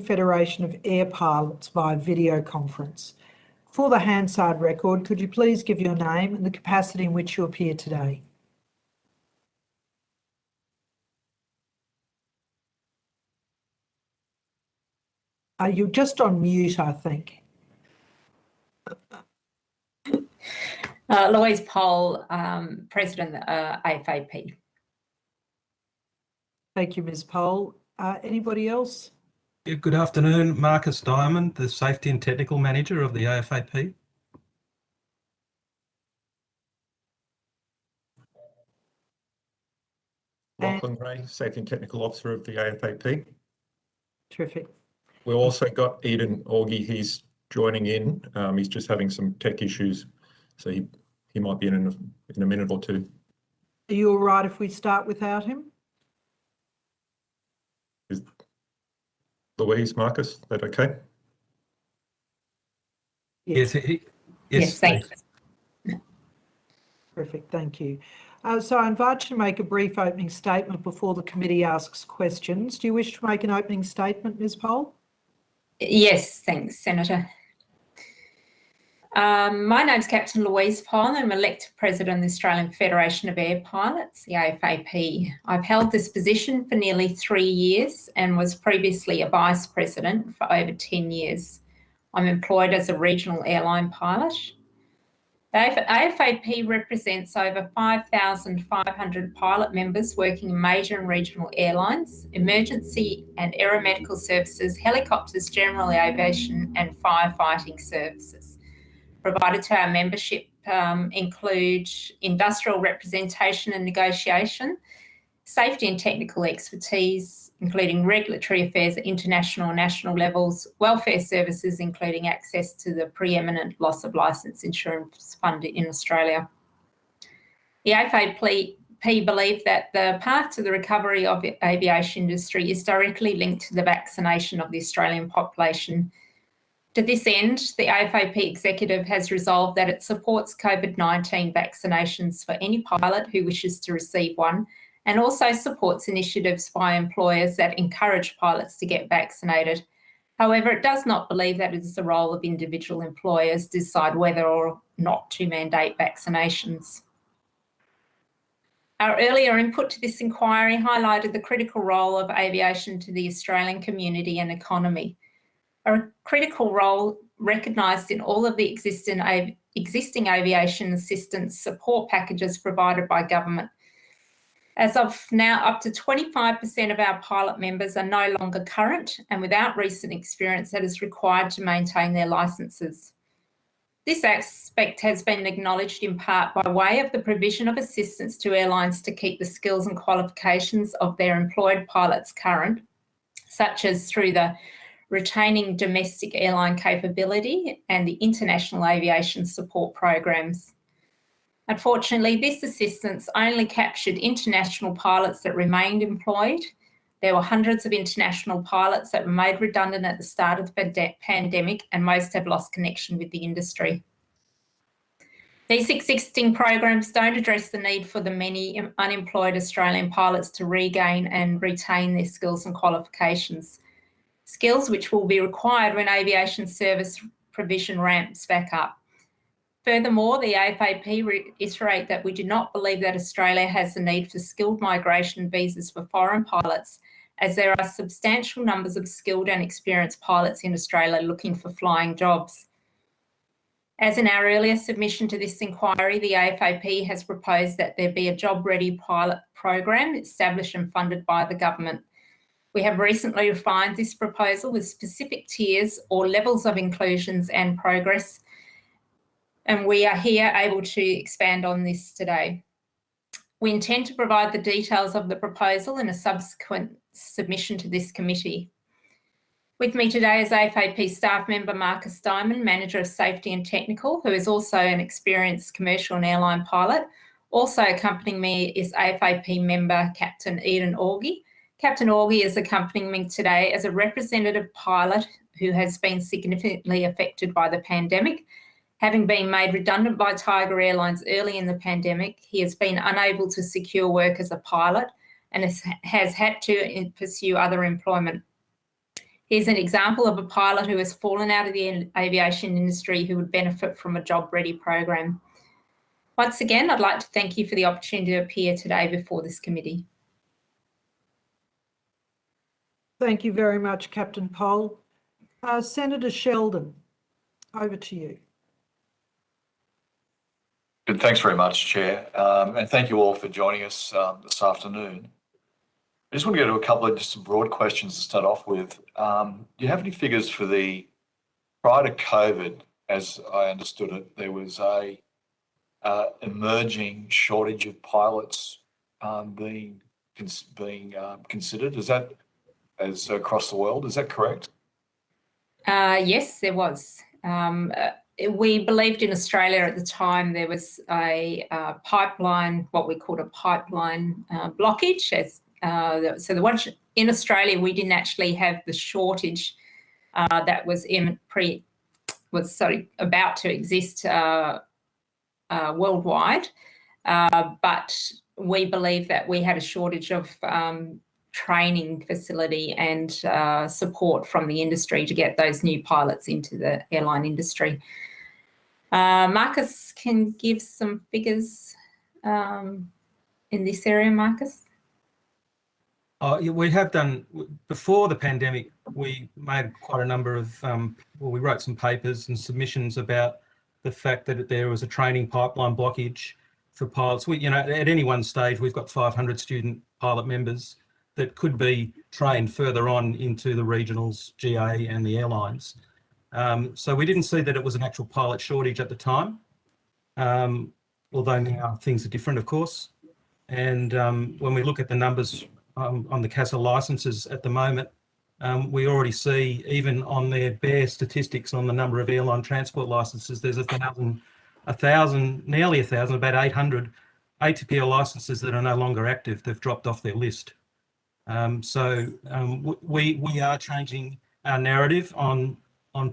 Federation of Air Pilots via video conference. For the Hansard record, could you please give your name and the capacity in which you appear today? You're just on mute, I think. Louise Poll, President AFAP. Thank you, Ms. Poll. Anybody else? Yeah, good afternoon, Marcus Diamond, the Safety and Technical Manager of the AFAP. Lachlan Gray, Safety and Technical Officer of the AFAP. Terrific. We've also got Eden Aughey. He's joining in. He's just having some tech issues, so he might be in a minute or two. Are you all right if we start without him? Is Louise, Marcus, is that okay? Yes, Yes, thanks. Perfect, thank you. So I invite you to make a brief opening statement before the committee asks questions. Do you wish to make an opening statement, Ms. Poll? Yes, thanks, Senator. My name's Captain Louise Poll. I'm elected President of the Australian Federation of Air Pilots, the AFAP. I've held this position for nearly 3 years and was previously a Vice President for over 10 years. I'm employed as a regional airline pilot. The AFAP represents over 5,500 pilot members working in major and regional airlines, emergency and aeromedical services, helicopters, general aviation and firefighting services. Provided to our membership include industrial representation and negotiation, safety and technical expertise, including regulatory affairs at international and national levels, welfare services, including access to the preeminent loss of licence insurance fund in Australia. The AFAP believe that the path to the recovery of the aviation industry is directly linked to the vaccination of the Australian population. To this end, the AFAP executive has resolved that it supports COVID-19 vaccinations for any pilot who wishes to receive one, and also supports initiatives by employers that encourage pilots to get vaccinated. However, it does not believe that it is the role of individual employers to decide whether or not to mandate vaccinations. Our earlier input to this inquiry highlighted the critical role of aviation to the Australian community and economy. A critical role recognised in all of the existing aviation assistance support packages provided by government. As of now, up to 25% of our pilot members are no longer current and without recent experience that is required to maintain their licences. This aspect has been acknowledged in part by way of the provision of assistance to airlines to keep the skills and qualifications of their employed pilots current, such as through the Retaining Domestic Airline Capability and the International Aviation Support Programs. Unfortunately, this assistance only captured international pilots that remained employed. There were hundreds of international pilots that were made redundant at the start of the pandemic, and most have lost connection with the industry. These existing programs don't address the need for the many unemployed Australian pilots to regain and retain their skills and qualifications, skills which will be required when aviation service provision ramps back up. Furthermore, the AFAP reiterate that we do not believe that Australia has the need for skilled migration visas for foreign pilots, as there are substantial numbers of skilled and experienced pilots in Australia looking for flying jobs. As in our earlier submission to this inquiry, the AFAP has proposed that there be a job-ready pilot program established and funded by the government. We have recently refined this proposal with specific tiers or levels of inclusions and progress, and we are here able to expand on this today. We intend to provide the details of the proposal in a subsequent submission to this committee. With me today is AFAP staff member Marcus Diamond, Manager of Safety and Technical, who is also an experienced commercial and airline pilot. Also accompanying me is AFAP member Captain Eden Aughey. Captain Aughey is accompanying me today as a representative pilot who has been significantly affected by the pandemic. Having been made redundant by Tiger Airlines early in the pandemic, he has been unable to secure work as a pilot and has had to pursue other employment. Here's an example of a pilot who has fallen out of the aviation industry who would benefit from a job ready program. Once again, I'd like to thank you for the opportunity to appear today before this committee. Thank you very much, Captain Poll. Senator Sheldon, over to you. Good, thanks very much, Chair. And thank you all for joining us this afternoon. I just want to go to a couple of just some broad questions to start off with. Do you have any figures for prior to COVID, as I understood it, there was a emerging shortage of pilots being considered? Is that as across the world? Is that correct? Yes, there was. We believed in Australia at the time there was a pipeline, what we called a pipeline blockage. So the one in Australia, we didn't actually have the shortage that was about to exist worldwide, but we believe that we had a shortage of training facility and support from the industry to get those new pilots into the airline industry. Marcus can give some figures in this area, Marcus. We have done, before the pandemic, we made quite a number of, we wrote some papers and submissions about the fact that there was a training pipeline blockage for pilots. At any one stage, we've got 500 student pilot members that could be trained further on into the regionals, GA and the airlines. So we didn't see that it was an actual pilot shortage at the time, although now things are different, of course. And when we look at the numbers on the CASA licenses at the moment, we already see, even on their bare statistics on the number of airline transport licenses, there's nearly 1,000, about 800 ATPL licenses that are no longer active. They've dropped off their list. We are changing our narrative on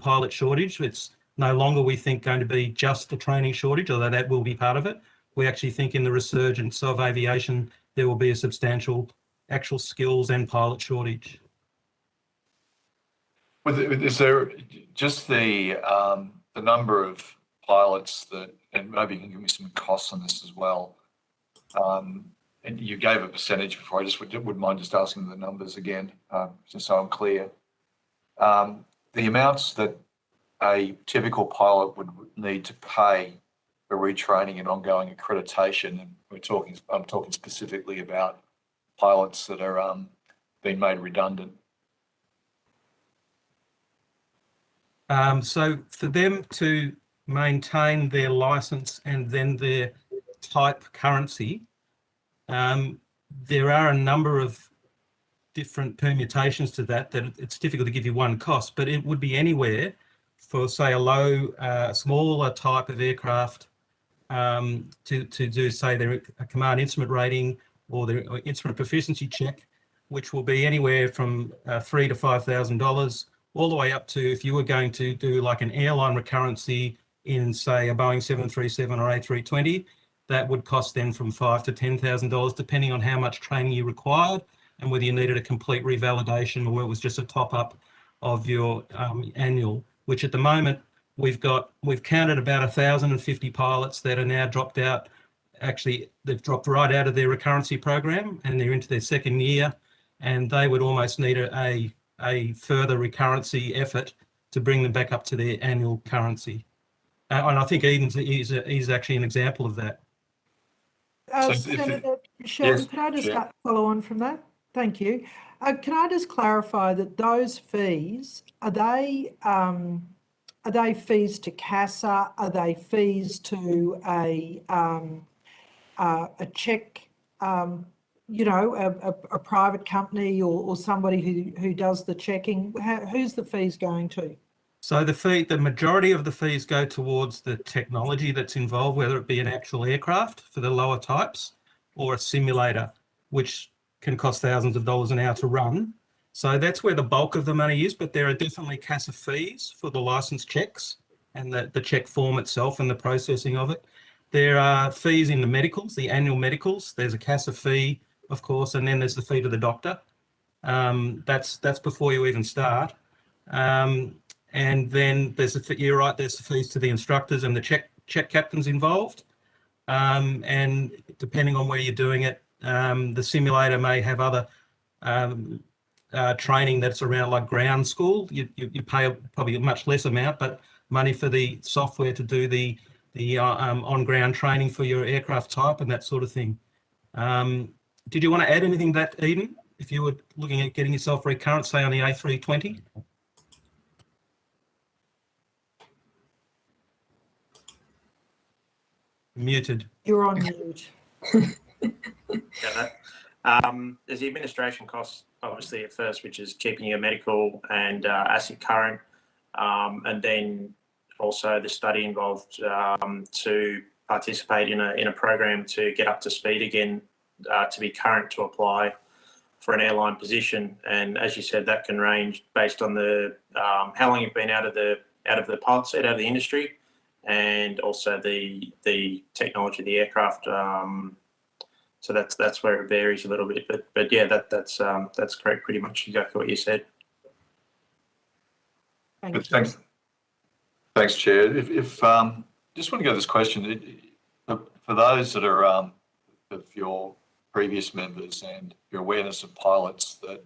pilot shortage. It's no longer, we think, going to be just a training shortage, although that will be part of it. We actually think in the resurgence of aviation, there will be a substantial actual skills and pilot shortage. Is there just the number of pilots that, and maybe you can give me some costs on this as well. And you gave a percentage before. I just wouldn't mind just asking the numbers again, just so I'm clear. The amounts that a typical pilot would need to pay for retraining and ongoing accreditation, and I'm talking specifically about pilots that are being made redundant. So for them to maintain their license and then their type currency, there are a number of different permutations to that it's difficult to give you one cost, but it would be anywhere for, say, a smaller type of aircraft to do, say, their command instrument rating or their instrument proficiency check, which will be anywhere from $3,000 to $5,000, all the way up to, if you were going to do like an airline recurrency in, say, a Boeing 737 or A320, that would cost then from $5,000 to $10,000, depending on how much training you required and whether you needed a complete revalidation or whether it was just a top up of your annual, which at the moment we've counted about 1,050 pilots that are now dropped out. Actually, they've dropped right out of their recurrency program and they're into their second year, and they would almost need a further recurrency effort to bring them back up to their annual currency. And I think Eden's actually an example of that. Senator Sheldon, yes, can I just Chair. follow on from that? Thank you. Can I just clarify that those fees, are they fees to CASA? Are they fees to a check, a private company or somebody who does the checking? Who's the fees going to? So the majority of the fees go towards the technology that's involved, whether it be an actual aircraft for the lower types or a simulator, which can cost thousands of dollars an hour to run. So that's where the bulk of the money is, but there are definitely CASA fees for the license checks and the check form itself and the processing of it. There are fees in the medicals, the annual medicals. There's a CASA fee, of course, and then there's the fee to the doctor. That's before you even start. And then you're right, there's the fees to the instructors and the check captains involved. And depending on where you're doing it, the simulator may have other training that's around like ground school. You pay probably a much less amount, but money for the software to do the on-ground training for your aircraft type and that sort of thing. Did you want to add anything to that, Eden? If you were looking at getting yourself recurrent, say on the A320? Muted. You're on mute. There's the administration costs, obviously, at first, which is keeping your medical and asset current, and then also the study involved to participate in a program to get up to speed again, to be current to apply for an airline position. And as you said, that can range based on the how long you've been out of the pilot seat, out of the industry, and also the technology of the aircraft. So that's where it varies a little bit. But yeah, that's correct. Pretty much exactly what you said. Thanks, Chair. If just want to go to this question for those that are of your previous members and your awareness of pilots that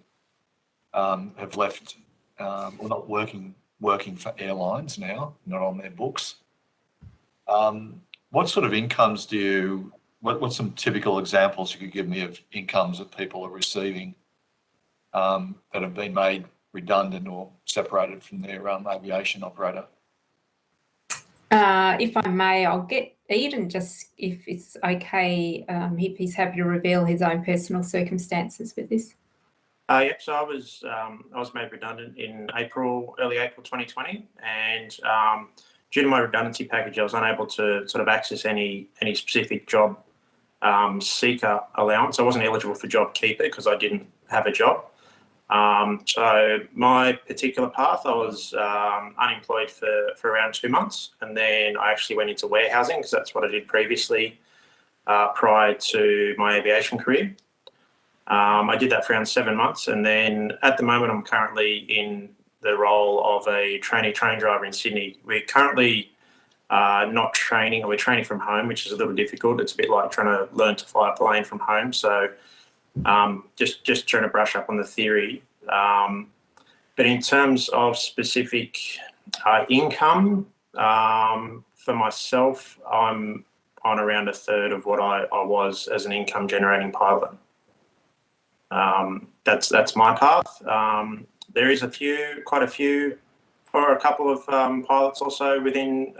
have left or not working for airlines now, not on their books. What sort of incomes do you? What's some typical examples you could give me of incomes that people are receiving that have been made redundant or separated from their aviation operator? If I may, I'll get Eden, just if it's okay, if he's happy to reveal his own personal circumstances with this. Yep. So I was made redundant in early April 2020, and due to my redundancy package, I was unable to sort of access any specific job seeker allowance. I wasn't eligible for JobKeeper because I didn't have a job. So my particular path, I was unemployed for around 2 months, and then I actually went into warehousing because that's what I did previously prior to my aviation career. I did that for around 7 months, and then at the moment I'm currently in the role of a trainee train driver in Sydney. We're currently not training, or we're training from home, which is a little difficult. It's a bit like trying to learn to fly a plane from home. So just trying to brush up on the theory. But in terms of specific income, for myself, I'm on around a third of what I was as an income generating pilot. That's my path. There is quite a few, or a couple of pilots also within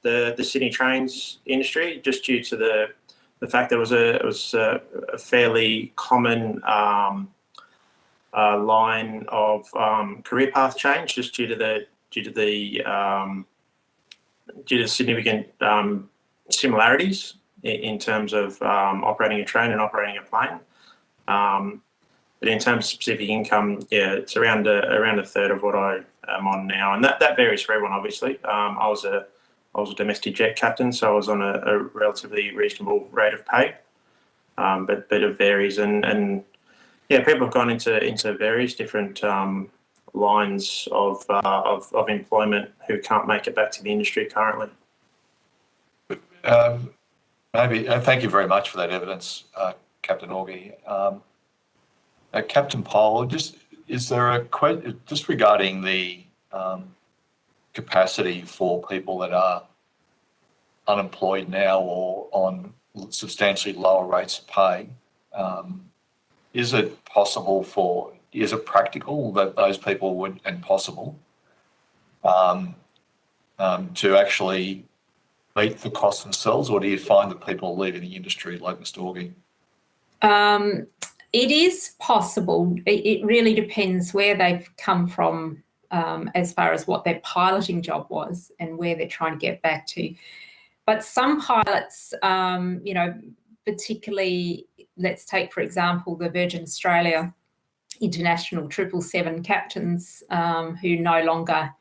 the Sydney Trains industry, just due to the fact there was a fairly common line of career path change, just due to significant similarities in terms of operating a train and operating a plane. But in terms of specific income, yeah, it's around a third of what I am on now, and that varies for everyone. Obviously, I was a domestic jet captain, so I was on a relatively reasonable rate of pay, but it varies, and yeah, people have gone into various different lines of employment who can't make it back to the industry currently. Thank you very much for that evidence, Captain Aughey. Captain Pole, is there a question just regarding the capacity for people that are unemployed now or on substantially lower rates of pay? Is it practical that those people would, and possible, to actually meet the costs themselves, or do you find that people are leaving the industry like Mr. Aughey? It is possible. It really depends where they've come from as far as what their piloting job was and where they're trying to get back to. But some pilots, particularly, let's take, for example, the Virgin Australia International 777 captains who no longer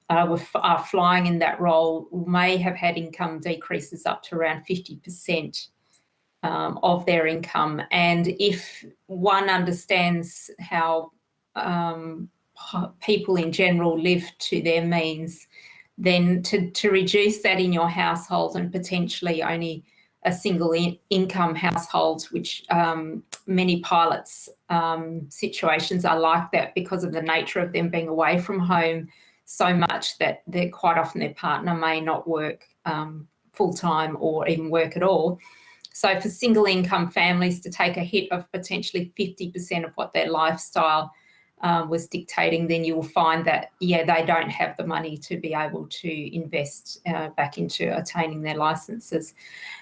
are flying in that role, may have had income decreases up to around 50%. Of their income. And if one understands how people in general live to their means, then to reduce that in your household and potentially only a single income household, which many pilots' situations are like that because of the nature of them being away from home so much that they're quite often their partner may not work full-time or even work at all. So for single income families to take a hit of potentially 50% of what their lifestyle was dictating, then you will find that, yeah, they don't have the money to be able to invest back into attaining their licences.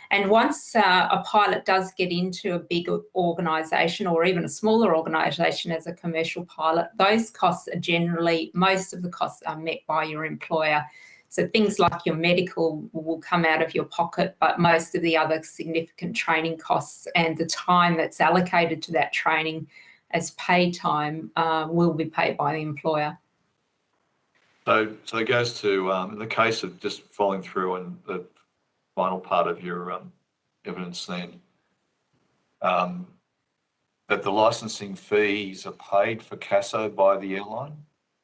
And once a pilot does get into a big organisation or even a smaller organisation as a commercial pilot, those costs are generally, most of the costs are met by your employer. So things like your medical will come out of your pocket, but most of the other significant training costs and the time that's allocated to that training as paid time will be paid by the employer. So it goes to, in the case of just following through on the final part of your evidence then, that the licensing fees are paid for CASO by the airline?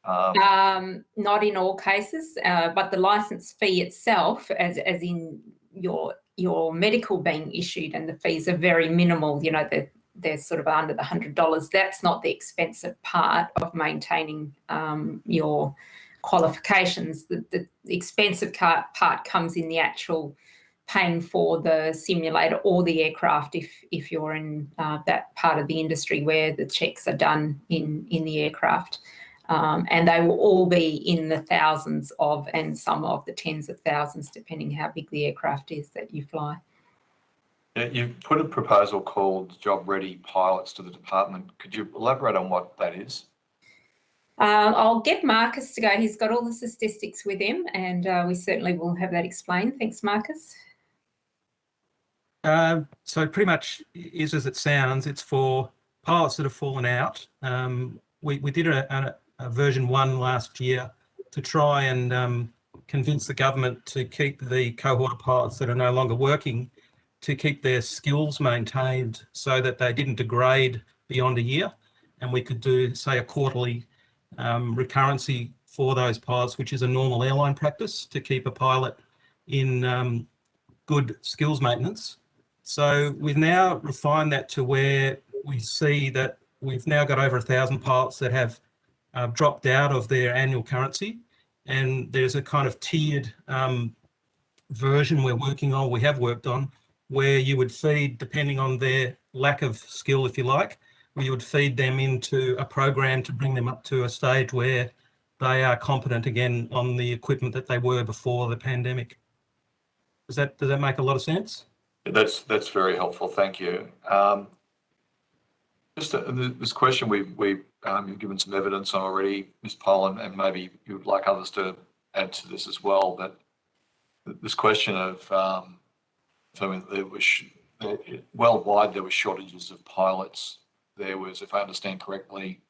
Not in all cases, but the license fee itself, as in your medical being issued, and the fees are very minimal. You know, they're sort of under the $100. That's not the expensive part of maintaining your qualifications. The expensive part comes in the actual paying for the simulator or the aircraft if you're in that part of the industry where the checks are done in the aircraft. And they will all be in the thousands of, and some of the tens of thousands, depending how big the aircraft is that you fly. Yeah, you've put a proposal called Job Ready Pilots to the department. Could you elaborate on what that is? I'll get Marcus to go. He's got all the statistics with him, and we certainly will have that explained. Thanks, Marcus. So pretty much is as it sounds. It's for pilots that have fallen out. We did a version 1 last year to try and convince the government to keep the cohort of pilots that are no longer working, to keep their skills maintained so that they didn't degrade beyond a year, and we could do, say, a quarterly recurrency for those pilots, which is a normal airline practice to keep a pilot in good skills maintenance. So we've now refined that to where we see that we've now got over 1,000 pilots that have dropped out of their annual currency, and there's a kind of tiered version we're working on, we have worked on, where you would feed, depending on their lack of skill, if you like, where you would feed them into a program to bring them up to a stage where they are competent again on the equipment that they were before the pandemic. Does that make a lot of sense? That's very helpful. Thank you. Just this question you've given some evidence on already, Ms. Poland, and maybe you would like others to add to this as well. But this question of worldwide there were shortages of pilots. There was, if I understand correctly,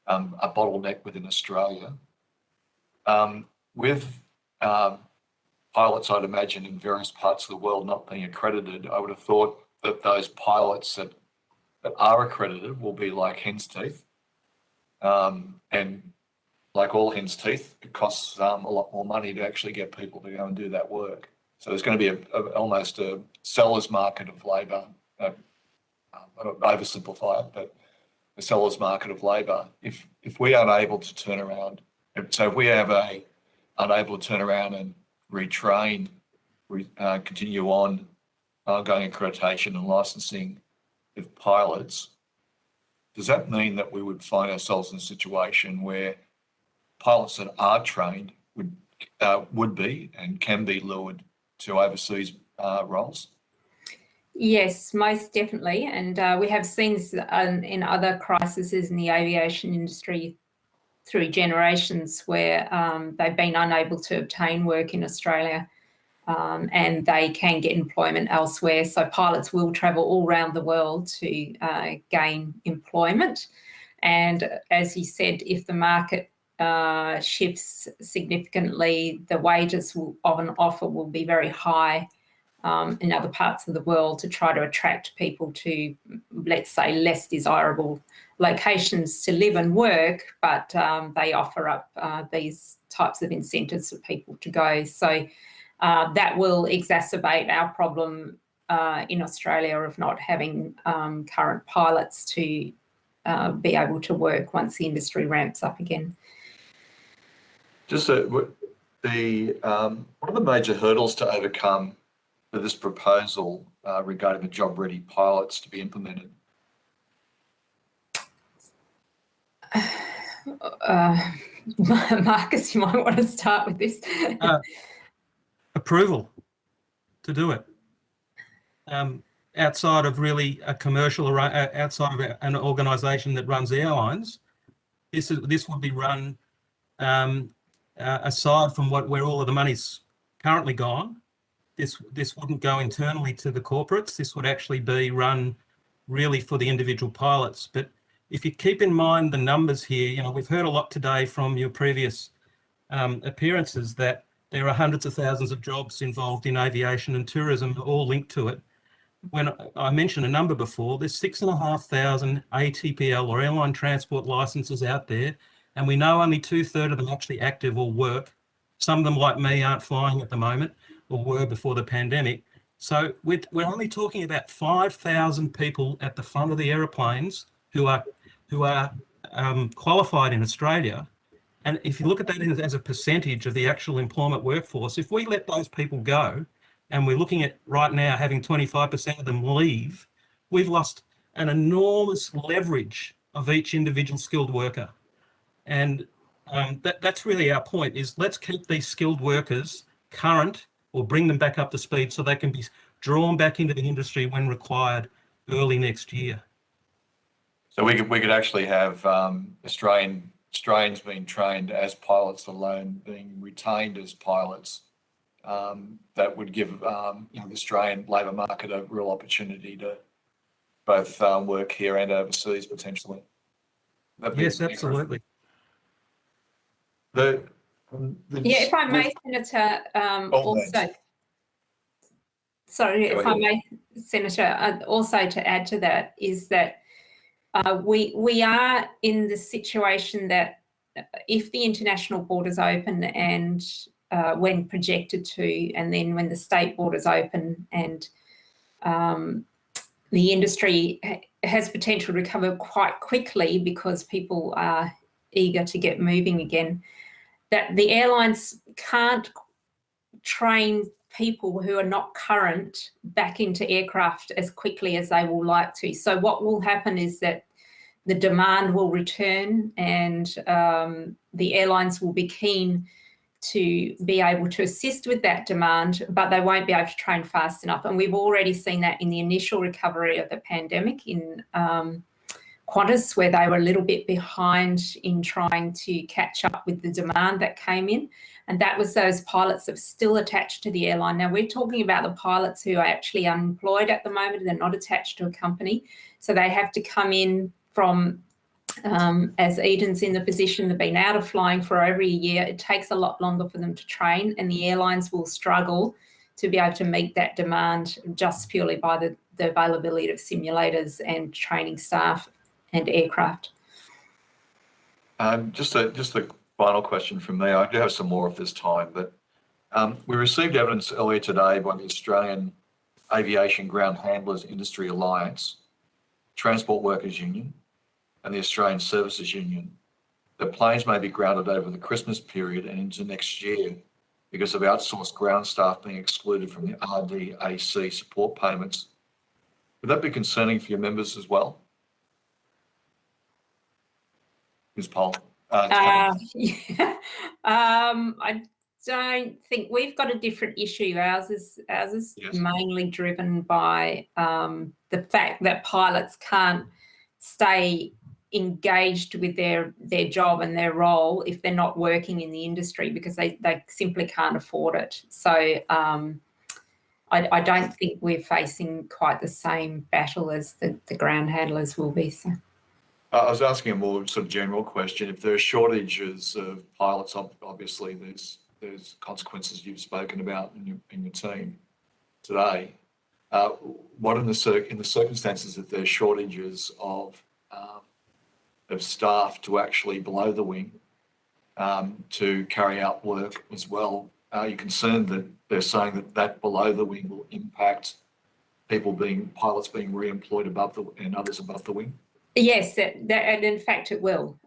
a bottleneck within Australia. With pilots, I'd imagine, in various parts of the world not being accredited, I would have thought that those pilots that are accredited will be like hen's teeth. And like all hen's teeth, it costs a lot more money to actually get people to go and do that work. So there's going to be almost a seller's market of labour. I don't oversimplify it, but a seller's market of labour. If we aren't able to turn around, so if we have unable to turn around and retrain, continue on ongoing accreditation and licensing of pilots, does that mean that we would find ourselves in a situation where pilots that are trained would be and can be lured to overseas roles? Yes, most definitely. And we have seen this in other crises in the aviation industry through generations where they've been unable to obtain work in Australia and they can get employment elsewhere. So pilots will travel all around the world to gain employment. And as you said, if the market shifts significantly, the wages of an offer will be very high in other parts of the world to try to attract people to, let's say, less desirable locations to live and work, but they offer up these types of incentives for people to go. So that will exacerbate our problem in Australia of not having current pilots to be able to work once the industry ramps up again. Just what are the major hurdles to overcome for this proposal regarding the job-ready pilots to be implemented? Marcus, you might want to start with this. Approval to do it. Outside of really a commercial, outside of an organisation that runs airlines, this would be run aside from where all of the money's currently gone. This wouldn't go internally to the corporates. This would actually be run really for the individual pilots. But if you keep in mind the numbers here, you know, we've heard a lot today from your previous appearances that there are hundreds of thousands of jobs involved in aviation and tourism, all linked to it. When I mentioned a number before, there's 6,500 ATPL or airline transport licenses out there, and we know only 2/3 of them actually active or work. Some of them, like me, aren't flying at the moment or were before the pandemic. So we're only talking about 5,000 people at the front of the aeroplanes who are qualified in Australia. And if you look at that as a percentage of the actual employment workforce, if we let those people go, and we're looking at right now having 25% of them leave, we've lost an enormous leverage of each individual skilled worker. And that's really our point, is let's keep these skilled workers current or bring them back up to speed so they can be drawn back into the industry when required early next year. So we could actually have Australians being trained as pilots alone, being retained as pilots. That would give the Australian labour market a real opportunity to both work here and overseas potentially. Yes, absolutely. If I may, Senator, also to add to that is that we are in the situation that if the international borders open and when projected to, and then when the state borders open and the industry has potential to recover quite quickly because people are eager to get moving again, that the airlines can't train people who are not current back into aircraft as quickly as they will like to. So what will happen is that the demand will return and the airlines will be keen to be able to assist with that demand, but they won't be able to train fast enough. And we've already seen that in the initial recovery of the pandemic in Qantas, where they were a little bit behind in trying to catch up with the demand that came in. And that was those pilots that were still attached to the airline. Now we're talking about the pilots who are actually unemployed at the moment and they're not attached to a company. So they have to come in from, as Eden's in the position, they've been out of flying for over a year. It takes a lot longer for them to train, and the airlines will struggle to be able to meet that demand just purely by the availability of simulators and training staff and aircraft. Just a final question from me. I do have some more of this time, but we received evidence earlier today by the Australian Aviation Ground Handlers Industry Alliance, Transport Workers Union, and the Australian Services Union that planes may be grounded over the Christmas period and into next year because of outsourced ground staff being excluded from the RDAC support payments. Would that be concerning for your members as well? Ms. Poll. I don't think we've got a different issue. Ours is yes. Mainly driven by the fact that pilots can't stay engaged with their job and their role if they're not working in the industry because they simply can't afford it. So I don't think we're facing quite the same battle as the ground handlers will be. So. I was asking a more sort of general question. If there are shortages of pilots, obviously there's consequences you've spoken about in your team today. What in the circumstances if there's shortages of of staff to actually below the wing to carry out work as well. Are you concerned that they're saying that that below the wing will impact pilots being re-employed above and others above the wing? Yes, and in fact it will.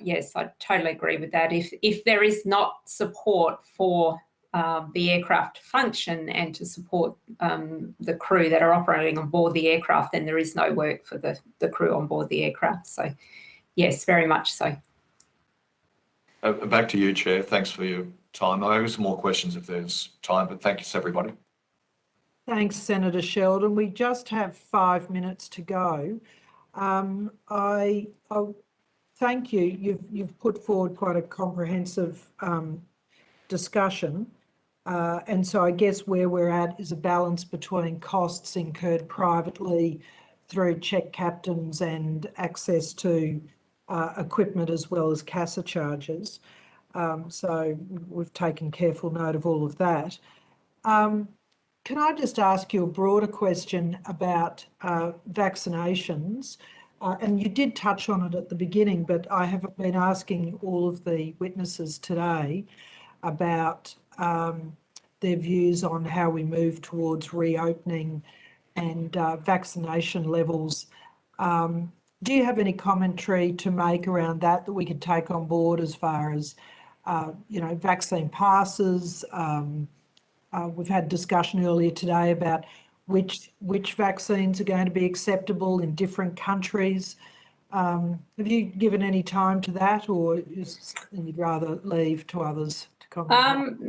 Yes, I totally agree with that. If there is not support for the aircraft function and to support the crew that are operating on board the aircraft, then there is no work for the crew on board the aircraft. So yes, very much so. Back to you, Chair. Thanks for your time. I have some more questions if there's time, but thank you to everybody. Thanks, Senator Sheldon. We just have 5 minutes to go. I thank you. You've put forward quite a comprehensive discussion. And so I guess where we're at is a balance between costs incurred privately through check captains and access to equipment as well as CASA charges. So we've taken careful note of all of that. Can I just ask you a broader question about vaccinations? And you did touch on it at the beginning, but I have been asking all of the witnesses today about their views on how we move towards reopening and vaccination levels. Do you have any commentary to make around that we could take on board as far as, vaccine passes? We've had discussion earlier today about which vaccines are going to be acceptable in different countries. Have you given any time to that, or is it something you'd rather leave to others to comment?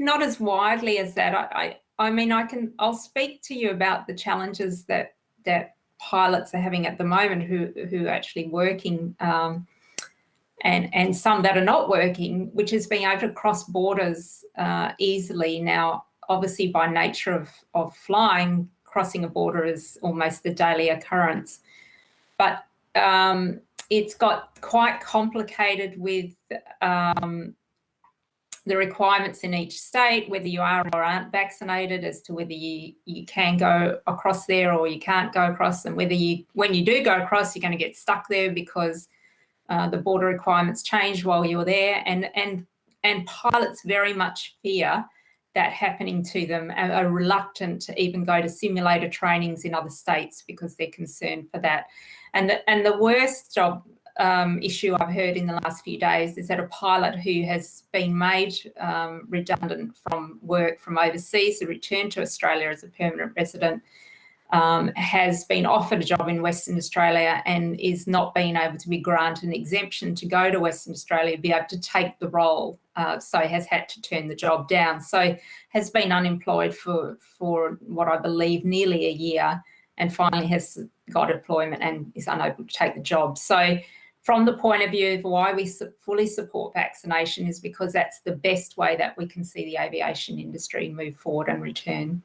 Not as widely as that. I mean, I'll speak to you about the challenges that pilots are having at the moment who are actually working, and some that are not working, which is being able to cross borders easily. Now, obviously by nature of flying, crossing a border is almost a daily occurrence. But it's got quite complicated with the requirements in each state, whether you are or aren't vaccinated, as to whether you can go across there or you can't go across, and whether when you do go across, you're going to get stuck there because the border requirements change while you're there, and pilots very much fear that happening to them, are reluctant to even go to simulator trainings in other states because they're concerned for that. And the worst job issue I've heard in the last few days is that a pilot who has been made redundant from work from overseas, who returned to Australia as a permanent resident, has been offered a job in Western Australia and is not being able to be granted an exemption to go to Western Australia, be able to take the role, so has had to turn the job down. So has been unemployed for what I believe nearly a year, and finally has got employment and is unable to take the job. So from the point of view of why we fully support vaccination is because that's the best way that we can see the aviation industry move forward and return.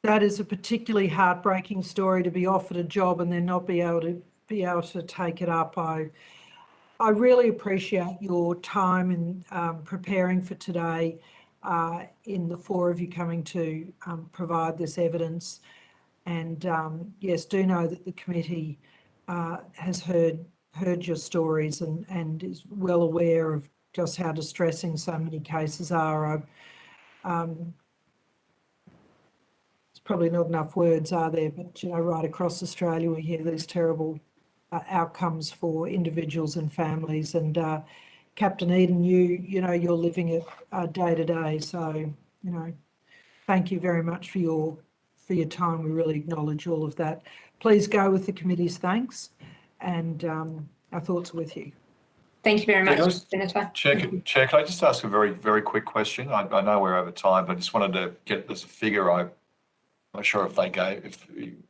That is a particularly heartbreaking story, to be offered a job and then not be able to take it up. I really appreciate your time in preparing for today, in the four of you coming to provide this evidence. And yes, do know that the committee has heard your stories and is well aware of just how distressing so many cases are. Probably not enough words, are there? But, right across Australia, we hear these terrible outcomes for individuals and families. And Captain Eden, you're living it day to day. So, thank you very much for your time. We really acknowledge all of that. Please go with the committee's thanks, and our thoughts are with you. Thank you very much, Senator. Chair, can I just ask a very, very quick question? I know we're over time, but I just wanted to get this figure. I'm not sure if they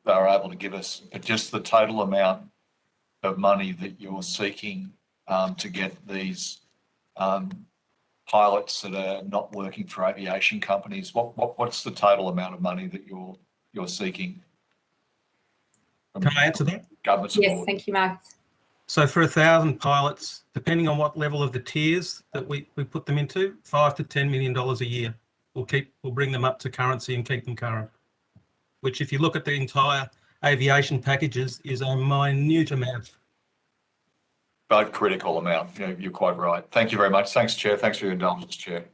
are able to give us, but just the total amount of money that you're seeking to get these pilots that are not working for aviation companies. What's the total amount of money that you're seeking? Can I answer that? Government support. Yes, thank you, Mark. So for 1,000 pilots, depending on what level of the tiers that we put them into, $5 to $10 million a year. We'll bring them up to currency and keep them current. Which, if you look at the entire aviation packages is a minute amount. But critical amount. You're quite right. Thank you very much. Thanks, Chair. Thanks for your indulgence, Chair.